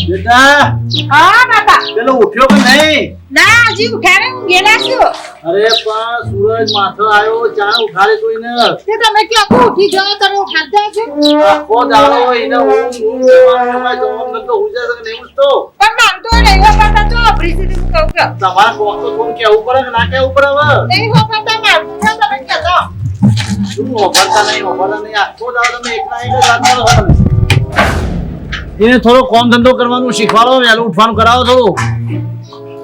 બેટા હા બાપા પેલો ઉઠ્યો કે નહીં? ના હજી ઉઠાડે હું ગેલા છું અરે પણ સૂરજ માથો આવ્યો ચા ઉઠાડે કોઈને તે તમે ક્યાં ઉઠી જાઓ તમે ખાતા છો આખો દાડો એને ઊંઘ કરવાનો તો ઉઠે છે કે નહીં ઉઠતો? પણ માનતો નહીં હો બાપા તો અભરી સીધી હું કહું કે તમારા કોક તો થોડું કેવું પડે કે ના કેવું પડે હવે? નહીં હો બાપા માનતો છો તમે કહેતો શું વાપરતા નહીં આખો દાડો તમે એકલા એક જ વાત કરો છો તમે. એને થોડો કામ ધંધો કરવાનું શીખવાડો, વહેલું ઉઠવાનું કરાવો થોડું.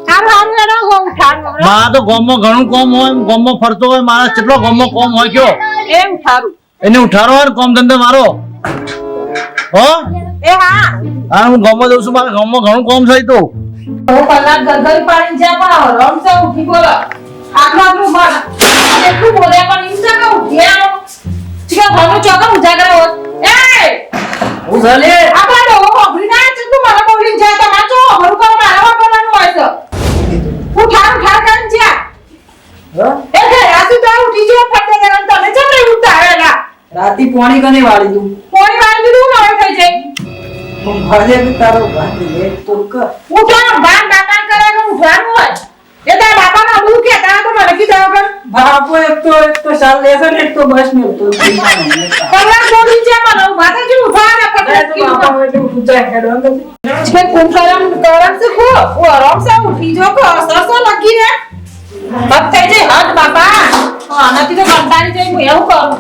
હારું હારું એનો હો ઉઠાડું મારા તો ગામમાં ઘણું કામ હોય, ગામમાં ફરતો હોય માણસ, કેટલો ગામમાં કામ હોય કયો એ ઉઠાડું એને ઉઠાડો ને કામ ધંધો મારો હો. એ હા હું ગામમાં જઉં છું, મારા ગામમાં ઘણું કામ છે તો. હું કલાક ગરગરી પાણી જા પણ રમશે ઉઠી બોલો આટલું બોલ એટલું બોલે પણ ઇન્સા કે ઉઠ્યા ચીકા ઘરનું ચોકન ઉજાગર હોત એ હું ચાલે આપણા ડોહો અભરી ના છે તું મને બોલી જાય તમાર તો હરું કરો મારવા કરવાનું હોય છે ઉઠાડ કરીને જા એ કે રાતે તો ઉઠી જો ફટે જરા તમે ચમ રે ઉઠાડેલા રાતી પોણી કને વાળી તું કોની વાળી દીધું નવે થઈ જાય ભલે કે તારો ભાઈ લેટ તો કર ઉઠાડ બાન બાપા કરે કે ઉઠવાનું હોય એ તારા બાપાના અડું કે તારા તો મને કીધા વગર બાપો એક તો સાલ લેશે ને એક તો બસ મે તો કલાક બોલી છે મને માથે જ ઉઠાડે પકડે તો બાપા એટલે ઊંચા હેડો ને છે કુંકરમ કરમ से खो वो आराम से उठी जो को सरसो लगी रे मत થઈ જાય હટ બાપા હા નથી તો કંટાળી જાય હું એવું કરું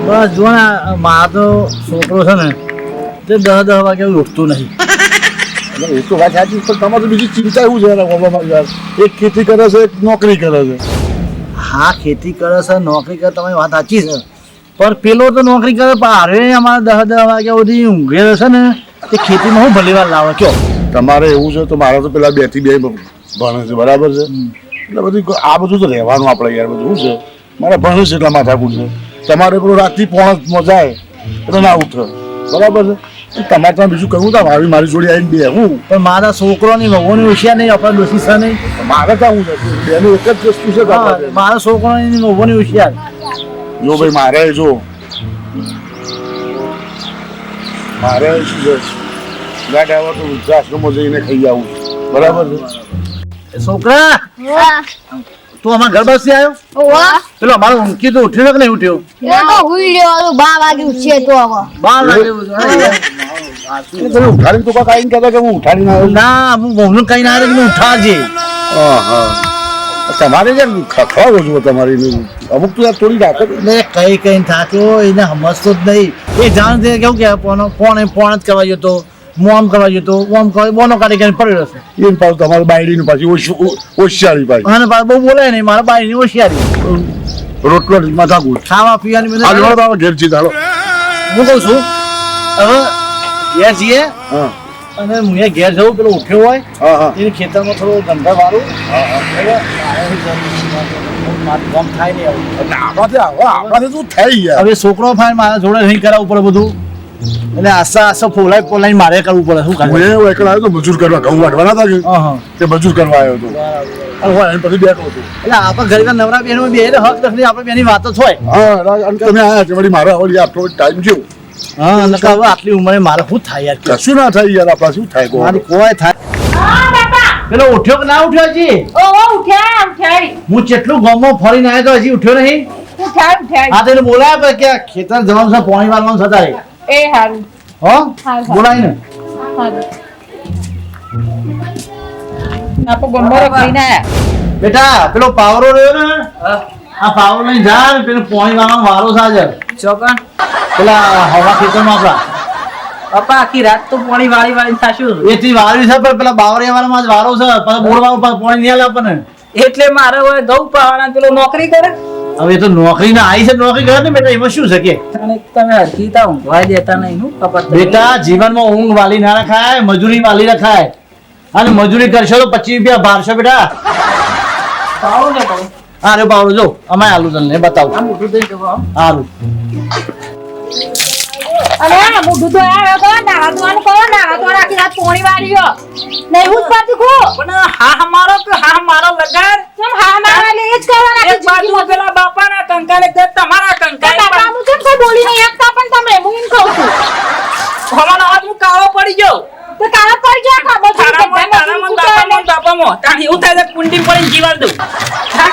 બસ જો ને મારો તો છોકરો છે ને તે 10 વાગે ઉઠતું નહીં. એ તો વાત સાચી, પણ તમારે તો બીજી ચિંતા એવું છે યાર, એક ખેતી કરે છે એક નોકરી કરે છે. હા ખેતી કરે છે, નોકરી કરે, તમારી વાત સાચી છે, પણ પેલો તો નોકરી કરે પણ હારે અમારે 10 વાગ્યા સુધી ઊંઘે છે ને તે ખેતીમાં હું ભલી વાર લાવે કયો. તમારે એવું છે તો મારે તો પેલા 2 થી 2 ભણે છે, બરાબર છે, એટલે બધું આ બધું તો રહેવાનું આપણે યાર, બધું શું છે મારે ભણે છે એટલા માથાકૂટ છે. તમારે પેલું રાતથી પોણમાં જાય એટલે ના ઉઠે, બરાબર છે. તમારે ત્યાં બીજું કહ્યું તા ભાવી મારી જોડે આવીને બે હું પણ મારા છોકરોની વહુની હોશિયાર નહીં, આપણે દોષી છે નહીં. મારે ત્યાં હું છે બેનું એક જ વસ્તુ છે તમારે. મારા છોકરોની વહુની હોશિયાર જો ભાઈ મારે જો મારે શું છે ગાડ આવે તો વૃદ્ધાશ્રમમાં જઈને ખાઈ આવું, બરાબર છે. છોકરા તું અમારા ઘર બસથી આવ્યો? પેલો અમારો ઊંઘી તો ઉઠ્યો કે નહીં ઉઠ્યો? 12 વાગે ઉઠશે તો હવે 12 વાગે તમે ઉઠાડીને તો કાંઈ આવીને કહેતા કે હું ઉઠાડીને આવ્યો. ના હું બહુનું કઈ ના રે ઉઠાડજે. તમારે યાર ખખડાવો છો તમારી અમુક તો યાર થોડી રાખે. એટલે કઈ થાક્યો એને સમજતો જ નહીં. એ જાણતે કેવું કે ફોન જ કરવા જતો, મોમ કરવા જતો, ઓમ કરવા બોનો કાઢી કરીને પડ્યો હશે. એને પાછું તમારે બાયડીનું પાછી હોશિયારી પાછી અને પાછું બહુ બોલે નહીં, મારા બાઈની હોશિયારી. રોટલો માથાકૂટ ખાવા પીવાની બધું હાલો બાબા ઘેર જી હાલો. હું કહું છું હવે ઘેર જઈએ હા અને હું ઘેર જવું, પેલો ઉઠ્યો હોય હા હા એને ખેતરમાં થોડું ધંધા વાળું કામ થાય નહીં આવું. આપણાથી શું થઈ યાર. હવે છોકરો થાય મારા જોડે નહીં કરાવવું પડે બધું, એટલે આસ્તા પોલાઈ મારે કરવું પડે. શું હું કરે એવું એકલા આવ્યો તો મજૂર કરવા, ઘઉં વાટવાના હતા કે તે મજૂર કરવા આવ્યો હતો અને હું એની પછી બેઠો હતો. એટલે આપણે ગરીબ નવરા બેનો બે હક નથી, આપણે બેની વાતો જ હોય. હા અને તમે આયા છે વળી મારે હવે આટલો ટાઈમ છે. હા અને હવે આટલી ઉંમરે મારે શું થાય યાર? કશું ના થાય યાર, આપણા શું થાય મારી કોઈ થાય. હા બાપા પેલો ઉઠ્યો કે ના ઉઠ્યો હજી? ઓ ઉઠાડી હું જેટલું ગામમાં ફરીને આવ્યો તો હજી ઉઠ્યો નહીં. ઉઠાડી હા તેને બોલાયા કે ખેતર જવાનું છે, પાણી વાળવાનું છે તારે. એ હારું હો બોલાય ને આપો ગંબરો કરીને આયા બેટા પેલો પાવરો રહ્યો ને આ પાવરો લઈને જા ને પેલો પાણી વાળવાનો વારો સાજર ચોકન પેલા હવા ખેતરમાં આપડા પપ્પા આખી રાત તો પોણી વાળી થાશું એથી વાળવી છે પણ પેલા બાવરિયા વાળામાં જ વારો છે, પછી બોર વાળો પાણી નહીં આલે આપણને. એટલે મારે હવે ઘઉં પાવાના પેલો નોકરી કરે હવે એ તો નોકરી ના આવી છે, નોકરી કરે ને બેટા, એમાં શું છે કે અને તમે હરખી તા ઊંઘવા દેતા નહીં હું કપાત બેટા જીવનમાં ઊંઘ વાલી ના રખાય, મજૂરી વાલી રખાય. અને મજૂરી કરશો તો 25 રૂપિયા ભારશો બેટા. પાવો ને તમે હા રે પાવડો જો અમાય આલુ તને બતાવું. આ મોટું દઈ દો સારું અરે મોઢું તો આવ્યો તો નાવા ધોવાનું કરો, નાવા ધોવા આખી રાત પોણી વાળ્યો નહીં હું જ પાછી ખો પણ હા મારો કે હા મારો લગાડ કેમ હા મારા લે જ કરવાના એક બાજુ પેલા બાપાના કંકાલે કે તમારા કંકાલે બાપાનું છે કોઈ બોલી નહીં એકતા પણ તમે તાણી એવું થાય છે કુંડી પડીને જીવાડ દઉં હા?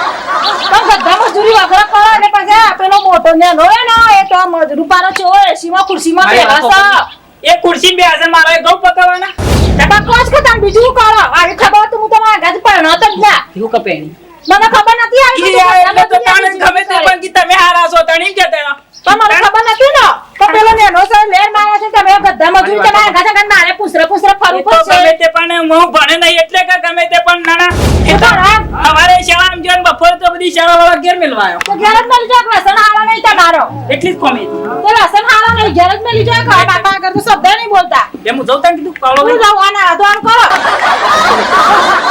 પણ બધા મજૂરી વગર કરો એટલે પછી આ પેલો મોટો નેનો હોય ને એ તો રૂપારો છે હોય એસીમાં ખુરશીમાં મારી બેહવા વાતો છે. એ ખુરશી બે હશે મારે ઘઉં પકવવાના એમાં કોચ કે તમે બીજું કરો આવી ખબર તો હું તમારા ગાજ પરણતો જ ના એવું કપેણી મને ખબર નથી આવી ઈ આ એટલે તો તાણે ગમે તે પણ કી તમે હારા છો તણી કે તેનો તો મને ખબર નથી ને તો પેલો નેનો છે લેર મારે છે તમે બધા મજૂરી તમારા ગાજ ગાજ મારે પૂછરે ફરવું તો ગમે પડશે તે પણ હું ભણે નહીં એટલે કે ગમે તે પણ નાના એ તો પણ અમારે શાળામાં જઈને બપોર તો બધી શાળા વાળા ઘેર મેલવા આવ્યો તો ઘેર જ મળી જાય વ્યસન હાલો નહીં તમારો એટલી જ કોમી તો વ્યસન હાલો નહીં ઘેર જ મળી જાય કે બાપા આગળ તો શબ્દ નહીં બોલતા એમ હું જઉં તાને કીધું પાવડો હું જાઉં આના આદવાન કરો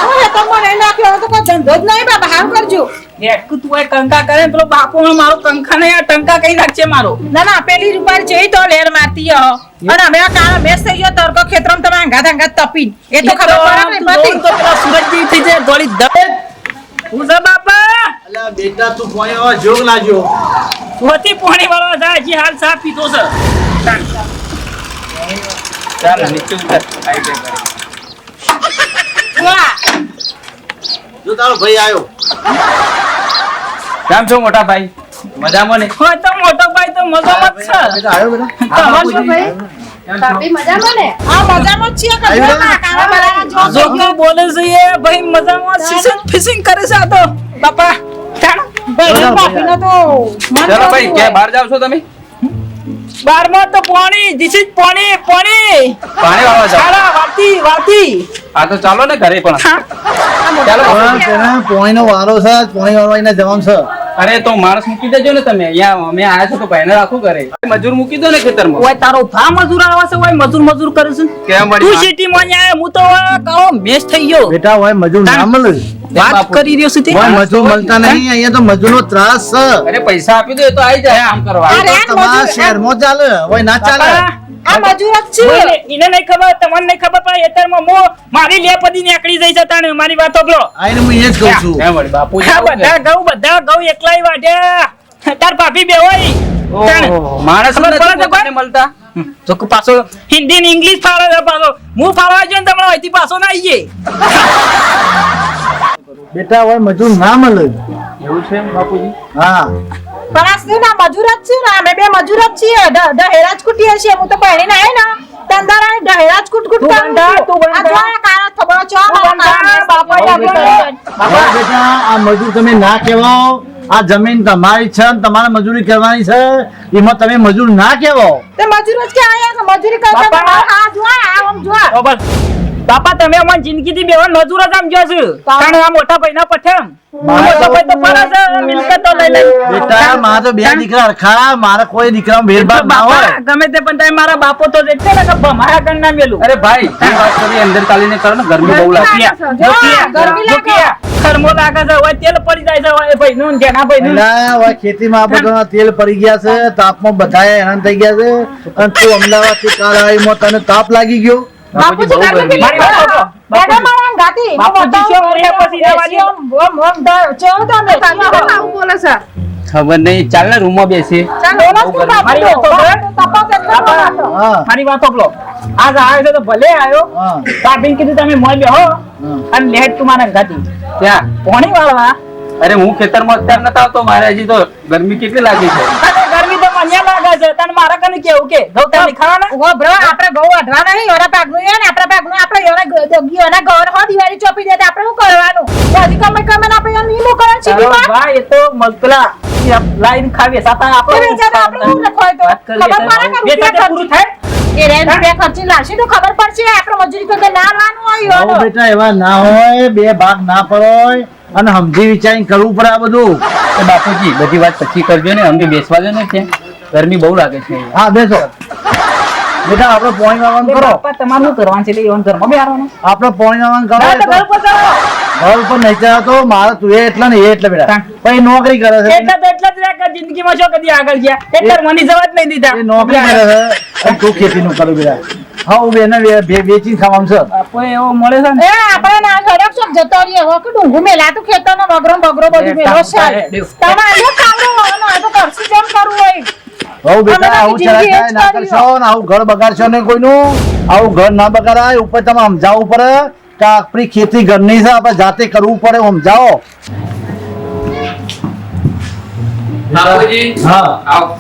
હું તો મને નાખ્યો તો કોઈ ધંધો જ નહીં બાબા હાવ કરજો હેડકું તું એ કંકા કરે ને પેલો બાપો મારો કંકા ને આ ટંકા કઈ નાખશે મારો ના ના પેલી રૂપારી છે તો લેર મારતી હો અને અમે આ કાળા મેસ થઈ ગયો તરકો ખેતરમાં તમે આંગા તપીન એ તો ખબર પડે ને પતિ તો પેલા સુરજજી થઈ જાય થોડી દે હું છે બાપા અલ્યા બેટા તું પોણી વાળો જોગ લાજો વતી પાણી વાળો જાય હજી હાલ સાફ પીધો છે ચાલ નીચે ઉતર આઈ દે વાહ જો તારો ભાઈ આવ્યો કેમ છો મોટા ભાઈ મજામાં ને હોય તો મોટો ભાઈ તો મજામાં જ છે બેટા આવ્યો બેટા તમારે શું ભાઈ ભાભી મજામાં ને આ મજામાં જ છીએ કે આવ્યો જો ને? કાળા બરાબર જો જો કે બોલે છે એ ભાઈ મજામાં સિસિંગ ફિશિંગ કરે છે આ તો બાપા ચાલો ભાઈ પાપીનો તો મન ચલો ભાઈ થતું કે હોય. બહાર જાવ છો તમે બારમાં તો પાણી ધીસ ઇઝ પાણી પાણી વાળવા જાવ ચાલો વાતી હા તો ચાલો ને ઘરે પણ ચાલો પણ તેને પોણીનો વારો છે પોણી વાળો એને જવાનું છે અરે તો માણસ મૂકી દેજો ને તમે અહીંયા અમે આયા છો તો ભાઈને રાખો ઘરે મજૂર મૂકી દો ને ખેતરમાં ઓય તારો ભા મજૂર આવે છે ઓય મજૂર કરે છે કેમ તું મળી સિટી માં આયા હું તો કાળો મેચ થઈ ગયો બેટા હોય મજૂર ના મળે વાત કરી રહ્યો છે તે હોય મજૂર મળતા નહીં અહીંયા તો મજૂરનો ત્રાસ છે અરે પૈસા આપી દો એ તો આવી જાય આમ કરવા અરે આ તમારા મજૂર- શહેરમાં ચાલે હોય ના ચાલે આ મજૂર જ છે ઓય, એને નહીં ખબર તમને નહીં ખબર પણ એતરમાં મો મારી લેપદી નીકળી જઈ છે તાણે મારી વાત ઓગળો આઈને હું એ જ કહું છું કેમ વળી બાપુ આ બધા ઘઉં એકલાય વાઢ્યા તાર ભાભી બે હોય માણસ ખબર પડે નથી તો પોતાને મળતા તો પાછો હિન્દી ને ઇંગ્લિશ ફાળે છે પાછો હું ફાળવા જો ને તમને અહીંથી પાછો ના આવીએ બેટા હોય મજૂર ના મળે એવું છે બાપુજી હા પણ આ શું ના મજૂર જ છે ને અમે બે મજૂર જ છીએ દહેરાજ કુટીએ છીએ હું તો પહેરીને આવી ને તંદારા દહેરાજ કુટ તું બંધા, તું બંધા. આ જો આ કાળા થબડો છો તું બંધા, બાપા હવે બેટા હવે બેટા આ મજૂર તમે ના કહેવાઓ આ જમીન તમારી છે ને તમારે મજૂરી કરવાની છે એમાં તમે મજૂર ના કહેવાઓ તે મજૂર જ કે આયા કે મજૂરી કરતા બાપા. આ જો આ આમ જો તો બસ બાપા તમે અમારી જિંદગીથી બેવાન મજૂર જ આમ જો છો કારણ આ મોટા ભાઈના પઠેમ મોટા ભાઈ તો ફરે છે મિલકતો લઈ લઈ બેટા મારા તો બે દીકરા હરખા મારા કોઈ દીકરામાં ભેદભાવ ના હોય બાપા, ગમે તે પણ તમે મારા બાપો તો એટલે ને કે ભમાયા ગણ ના મેલું અરે ભાઈ એ વાત કરી અંદર ચાલીને કરો ને ગરમી બહુ લાગે ગરમી લાગે. ખરમો લાગે છે હોય તેલ પડી જાય છે હોય ભાઈ નું જેના ભાઈ નું પેલા હવે ખેતીમાં આ બધાના તેલ પડી ગયા છે તાપમાં બધાએ હેરાન થઈ ગયા છે અને તું અમદાવાદથી કાલ આવીમાં તને તાપ લાગી ગયો બાપુજી બહુ ગરમી ગરમી. લાગે. મારી વાત સાંભળો. બેટા મારા ગાતી હું બાપુજી બતાવું શું બોલ્યા પછી રહેવા દે. ઓમ ઓમ ચેવો તમે ખબર નહીં ચાલ ને રૂમમાં બેસી મારી વાત સાંભળો. હા મારી વાત સાંભળો. આજ આવ્યો છે તો ભલે આવ્યો હા ભાભીને કીધું તમે મોય બેહો અને લેટ તું મારા ગાતી ત્યાં પોણી વાળવા અરે હું ખેતરમાં અત્યારે નતા આવતો મારે હજી તો ગરમી કેટલી લાગી છે અને ગરમી તો મને લાગે છે તને મારા કને કેવું કે ઘઉં તમે ખાવાના ઓ બ્રો આપણે ઘઉં અઢવા નહીં એના પાકનું એ ને આપણા પાકનું આપણે એના દગીઓના ઘર હો દિવાળી ચોપી દે તો આપણે શું કરવાનું તો હજી કમે કમે ને આપણે એનું ઈમો કરે છે ચાલો ભાઈ એ તો મગલા લાઈન ખાવીએ સાતા એ બેચારા આપણે શું લખવાય તો વાત કરીએ ખબર તો પડે કે બે સાથે રૂપિયા પૂરું થાય એ રેન રૂપિયા ખર્ચી લાવશે તો ખબર પડશે આપણે મજૂરી કરતા ના લાવવાનું હોય આવું એનો. બેટા એવા ના હોય બે ભાગ ના પડોય અને સમજી વિચારીને કરવું પડે આ બધું એ બાપુજી બધી વાત પછી કરજો ને અમને બેસવા દો ને ત્યાં ગરમી બહુ લાગે છે હા બેસો બેટા આપણે પોણી વાળવાનું કરો બાપા તમારે શું કરવાનું છે એટલે એવાનું ઘરમાં બેહારવાનું આપણે પોણી વાળવાનું કરો ના, તો ઘર પર જાઓ. ઘર ઉપર નહીં ચાલતો મારે તું એ એટલા ને એ એટલે બેટા પછી નોકરી કરે છે એટલા તો એટલા જ રહ્યા કે જિંદગીમાં શું કદી આગળ ગયા એટલે મને જવા જ નહીં દીધા એ નોકરી કરે છે અને તું ખેતી નું કરું બેટા હા હું બેને વેચી ખાવાનું છે બાપો એવો મળે છે ને એ આપણે ના સડક ચોક જતો રહીએ હો કે ડુંગુ મેલા તો ખેતરનો બગરો બગરો બધું મેલો છે તમારે જો કાવડો હોવાનો આ તો કરશું જેમ કરવું હોય હવ બેટા અમે આવું જિંદગી ચલાય ના એ જ કરશો ને આવું ઘર બગાડશો ને કોઈનું આવું ઘર ના બગાડાય ઉપર તમે સમજાવવું પડે કે આપણી ખેતી ઘરની છે, આપણે જાતે કરવું પડે, સમજાવો. બાપુજી હા આવો.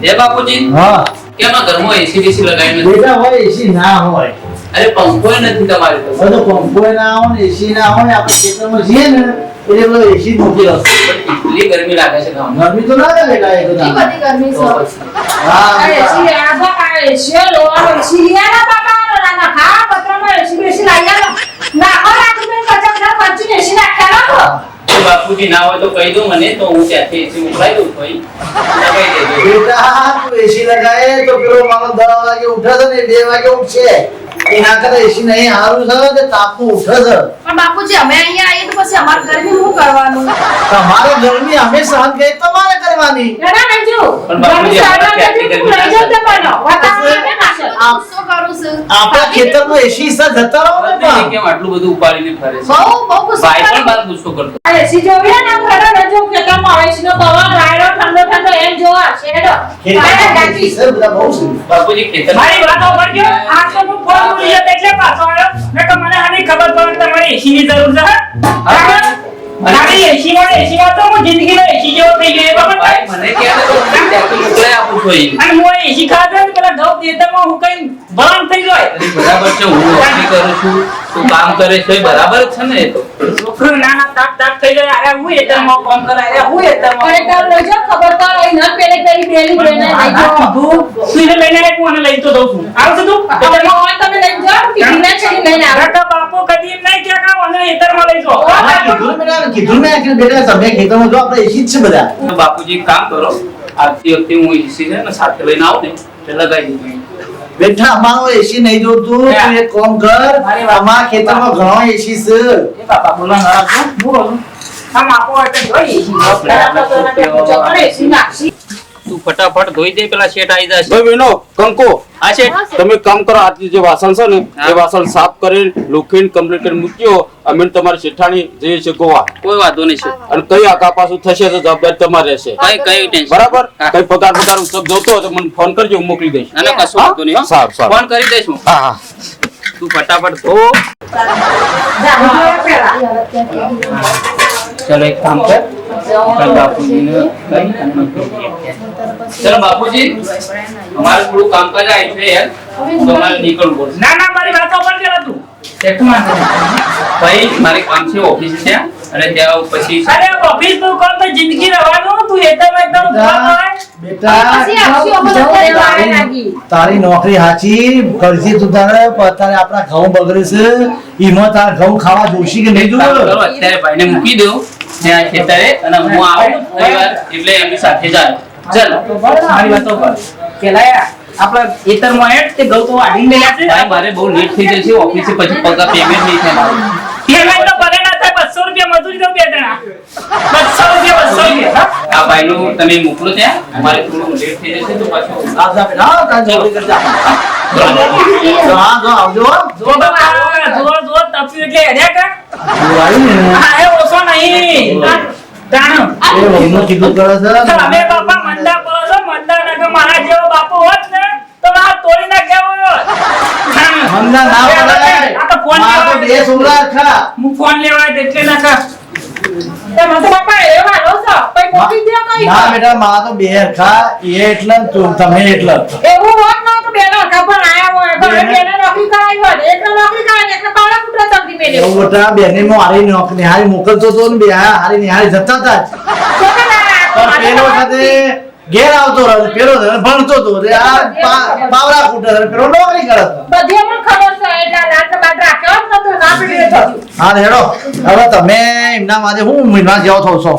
એ બાપુજી હા કેમ આ ઘરમાં એસી બેસી લગાવી નથી? બેટા હોય એસી ના હોય, અરે પંખો નથી તમારે તો. બધો પંખો ના હોય ને એસી ના હોય, આપણે ખેતરમાં છીએ ને એટલે બધો એસી મૂકી દો. એટલી ગરમી લાગે છે ગામમાં. ગરમી તો ના લાગે બેટા, એ તો એટલી ના. બધી ગરમી તો છે. પછી. હા એસી આ બાપા એસી લો એસી લીયા બાપા ના ખા પત્રમાં એસી બેસી લાયા ના રાખો ₹50,000 એસી નાખ્યા તો બાપુજી ના હોય તો કહી દો મને, તો હું ત્યાંથી એસી મોકલાઈ દઉં ભાઈ. લગાવી દેજો. બેટા તું એસી લગાવે તો પેલો મારો 10 વાગે ઉઠે છે ને 2 વાગે ઉઠશે, એના કરતા એસી નહીં સારું છે, તે તાપનું ઉઠે છે. પણ બાપુજી અમે અહીંયા આવીએ તો પછી અમારે ગરમી શું કરવાનું? તમારે ગરમી અમે સહન કરી, તમારે કરવાની. ના મંજુ પણ બાપુજી, સાડા આપણે લઈ જાવ તમારો વાતાવરણ ને ખાશે હું શું કરું છું? આપણા ખેતરમાં એસી છે, જતા રહો ને બધી પણ. કેમ આટલું બધું ઉપાડીને ફરે છે? બહુ ગુસ્સો ભાઈ પણ કરું. બાર ગુસ્સો કરતો. એસી જોવે ને ઘરે રજો કે કેમ એસી નો પવન રાયડો ઠંડો ઠંડો એમ જોવા શેડો ખેતરમાં એસી છે, બધા બહુ છે. બાપુજી ખેતર મારી વાતો કરજો. આ તો હું ફોન ભૂલી ગયો એટલે પાછો આવ્યો. નકર મને આની ખબર પડે કે તમારે એસી ની જરૂર છે. હા? મારી એસી માં તો હું જિંદગીનો એસી જેવો થઈ ગયો. ખબર ભાઈ છે? મને કહે તો હું ત્યાંથી મોકલાઈ આપું છું અહીં. અને હું એસી ખાધા ને પેલા ઘઉં ખેતરમાં હું કઈ ભરણ થઈ જાય. અરે બરાબર છે, હું નોકરી કરું છું, તું કામ કરે છે, એ બરાબર જ છે ને? એ તો છોકરું નાના તાક તાક થઈ જાય. અરે હું ખેતરમાં કામ કરે, અરે હું ખેતરમાં અરે કામ રજો ખબર તો રહી ન પેલે કરી બેલી બેને લઈ જાઓ તું એને લઈને આય, હું એને લઈ તો દઉં છું. આવશે તું? તમે હોય તમે લઈ જાઓ ટીના છે લઈને આવો કાકા બાપુ કદી એમ નહીં કહે કે મને ખેતરમાં લઈ જાઓ. હા, કીધું ને બેટા, કીધું ને કે બેટા તમે ખેતરમાં જો, આપણે એસી જ છે બધા. તો બાપુજી એક કામ કરો, આવતી વખતે હું એસી છે ને સાથે લઈને આવું ને એટલે લગાવી દીધું. બેટા અમારો એસી નહીં જોતું, તું એક કામ કર, અમારા ખેતરમાં ઘણો એસી છે. એ બાપા બોલો ના રાખજો. હું બોલું. આમ આપો એટલે જોઈએ એસી. અરે એસી નાખી તું ફટાફટ ધોઈ દે, પેલા શેઠ આવી જશે. ભાઈ બહેનો કંકો હા શેઠ. તમે એક કામ કરો, આજની જે વાસણ છે ને હા. એ વાસણ સાફ કરીને લોખીને કમ્પ્લીટ કરીને મૂક્યો. અમે ને તમારી શેઠાણી જઈએ છે ગોવા, કોઈ વાંધો નહીં શેઠ. અને કઈ આગા પાછું થશે તો જવાબદારી તમારે રહેશે. કઈ ટેન્શન. બરાબર? હા. કઈ પગાર ઉત્સવ જોતો હોય તો મને ફોન કરજો, હું મોકલી દઈશ. ના ના, કશું વાંધો નહીં હો. સારું, સારું. ફોન કરી દઈશ હું. હા હા તું ફટાફટ ધો. ચલો એક કામ કર, ચાલ બાપુજીને કહી અને મને ધોઈ દે. ચલો બાપુજી, અમારે થોડું કામકાજ આવ્યું છે યાર, તો અમારે નીકળવું પડશે. ના ના મારી વાતો પર જરા તું. એકમાં ભાઈ મારે કામ છે ઓફિસ ત્યાં, અને ત્યાં પછી અરે ઓફિસ નું કામ તો જિંદગી રહેવાનું. તું એકદમ બેટા, બેટા પછી આવશું અમે લોકો લેવા આવ્યા લાગી. તારી નોકરી હાચી કરજી તું તારે, પણ તારે આપણા ઘઉં બગડે છે, એમાં તારે ઘઉં ખાવા જોશી કે નહીં કામ કરો, જોવે? અત્યારે ભાઈને મૂકી દો ત્યાં ખેતરે, અને હું આવું રવિવાર એટલે એમની સાથે જાય. ચાલ મારી વાતો પર પેલા આપણા ખેતરમાં હેઠ તે ઘઉં તો વાઢી ગયા છે. ભાઈ મારે બહુ લેટ થઈ જશે ઓફિસે, પછી પગાર પેમેન્ટ નહીં થાય મારું. પેમેન્ટ તો ભલે ના થાય, 200 રૂપિયા મજૂરી દઉં બે જણા. 200 રૂપિયા. આ ભાઈનું તમે મોકલો ત્યાં, અમારે થોડું લેટ થઈ જશે તો પાછું હા, જા બેટા, હા, તારે નોકરી કરજે. હા, જો આવજો હો. જો બાપા, જો તપ્યું એટલે હેડ્યા કા? જોવાયું ને? હા, એ ઓછો નહીં. જાણો. એ વહુનું કીધું કરે છે. તમે બાપા મંડા કરો છો, મંડા ના કે મારા જેવો બાપુ હોત ને તો મારા તોડી નાખ્યા હોત. હમણાં ના પડાય. આ તો ફોન મારા તો બે છોકરા ખા. હું ફોન લેવા આવ્યો એટલે નાખા. તમે તો બાપા એ વાલો છો કઈ મોકલી દે કઈ ના બેટા, મારા તો બે ખા, એ એટલે ને તમે એટલે. એવું હોત ન તો બેનો ખબર આયા હોય ઘરે બેને નોકરી કરાવી હોય એકને નોકરી કરાવી એકને પાડા કુટરા તમથી મેલે એવું બેટા, બેને હું હારી નિહાળી મોકલતો હતો ને, બે હારી નિહાળી જતા હતા જ. પણ પેલો સાથે ઘેર આવતો રહ્યો, પેલો ભણતો હતો, એટલે આ પાવડા કૂટે છે, પેલો નોકરી કરે છે. બધી પણ ખબર છે એટલે રાત બાદ રાખ્યો ન તો ના પડી રહ્યો હા હેડો, હવે તમે એમના માટે હું મહિના જેવો થો છો.